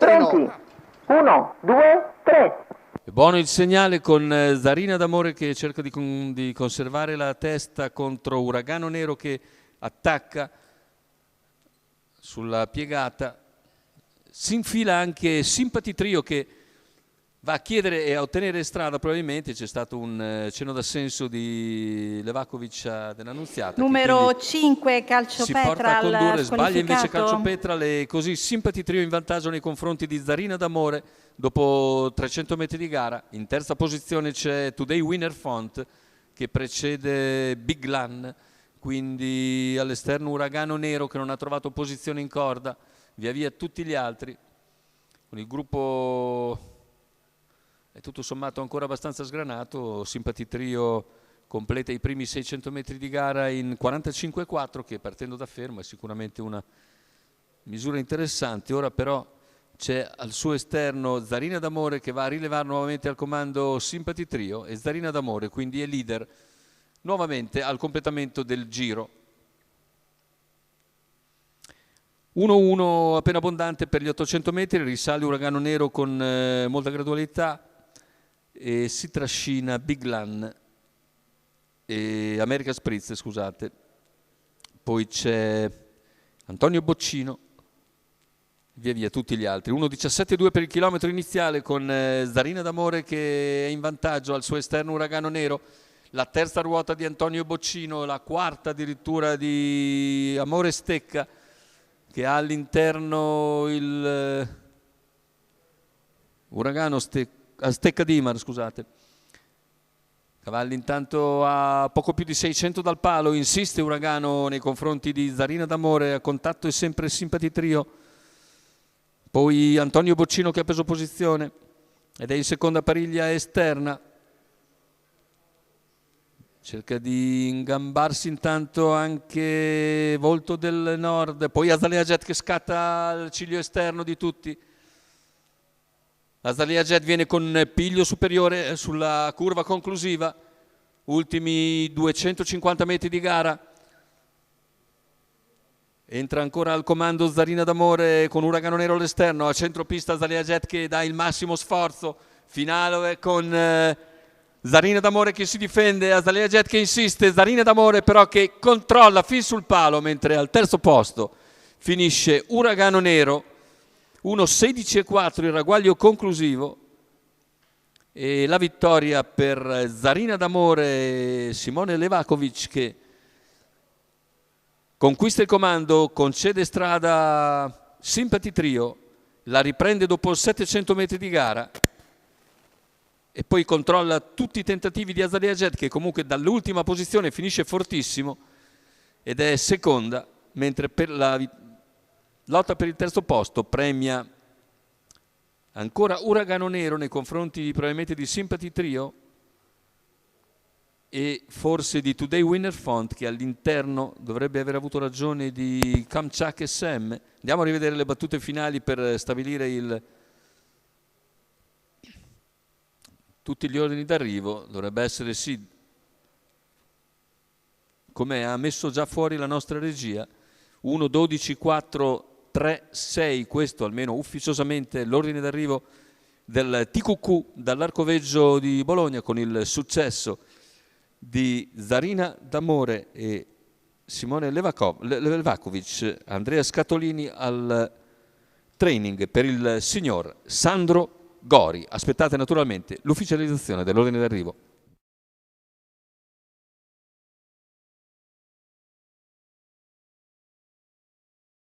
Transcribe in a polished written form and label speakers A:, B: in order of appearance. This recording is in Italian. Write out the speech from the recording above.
A: Pronti? 1, 2, 3.
B: È buono il segnale con Zarina d'Amore che cerca di conservare la testa contro Uragano Nero che attacca sulla piegata. Si infila anche Sympathy Trio che va a chiedere e a ottenere strada, probabilmente c'è stato un cenno d'assenso di Levakovic dell'Annunziata.
C: Numero 5 Calcio
B: si porta a
C: Petral
B: condurre, sbaglia invece Calcio
C: squalificato.
B: Petral e così Sympathy Trio in vantaggio nei confronti di Zarina d'Amore dopo 300 metri di gara. In terza posizione c'è Today Winner Font che precede Big Lan, quindi all'esterno Uragano Nero che non ha trovato posizione in corda, via via tutti gli altri, con il gruppo è tutto sommato ancora abbastanza sgranato. Sympathy Trio completa i primi 600 metri di gara in 45,4 che partendo da fermo è sicuramente una misura interessante. Ora però c'è al suo esterno Zarina d'Amore che va a rilevare nuovamente al comando Sympathy Trio e Zarina d'Amore quindi è leader nuovamente al completamento del giro. 1-1 appena abbondante per gli 800 metri, risale Uragano Nero con molta gradualità e si trascina Big Lan e America Spritz, scusate. Poi c'è Antonio Boccino, via via tutti gli altri. 1.17,2 per il chilometro iniziale con Zarina d'Amore che è in vantaggio al suo esterno Uragano Nero. La terza ruota di Antonio Boccino, la quarta addirittura di Amore Stecca che ha all'interno il Uragano Stecca Dimar, scusate. Cavalli intanto a poco più di 600 dal palo, insiste Uragano nei confronti di Zarina d'Amore, a contatto è sempre Sympathy Trio. Poi Antonio Boccino che ha preso posizione ed è in seconda pariglia esterna. Cerca di ingambarsi intanto anche Volto del Nord, poi Azalea Jet che scatta al ciglio esterno di tutti. Azalea Jet viene con piglio superiore sulla curva conclusiva, ultimi 250 metri di gara. Entra ancora al comando Zarina d'Amore con Uragano Nero all'esterno, a centropista Azalea Jet che dà il massimo sforzo, finale con Zarina d'Amore che si difende, Azalea Jet che insiste, Zarina d'Amore però che controlla fin sul palo, mentre al terzo posto finisce Uragano Nero, 1.16,4 il ragguaglio conclusivo e la vittoria per Zarina d'Amore e Simone Levakovic che conquista il comando, concede strada a Sympathy Trio, la riprende dopo 700 metri di gara e poi controlla tutti i tentativi di Azalea Jet che comunque dall'ultima posizione finisce fortissimo ed è seconda, mentre per la lotta per il terzo posto premia ancora Uragano Nero nei confronti probabilmente di Sympathy Trio e forse di Today Winner Font che all'interno dovrebbe aver avuto ragione di Kamchak SM. Andiamo a rivedere le battute finali per stabilire tutti gli ordini d'arrivo. Dovrebbe essere sì, come ha messo già fuori la nostra regia, 1, 12, 4, 3, 6, questo almeno ufficiosamente l'ordine d'arrivo del TQQ dall'Arcoveggio di Bologna con il successo di Zarina d'Amore e Simone Levakovic, Andrea Scatolini al training per il signor Sandro Gori. Aspettate naturalmente l'ufficializzazione dell'ordine d'arrivo.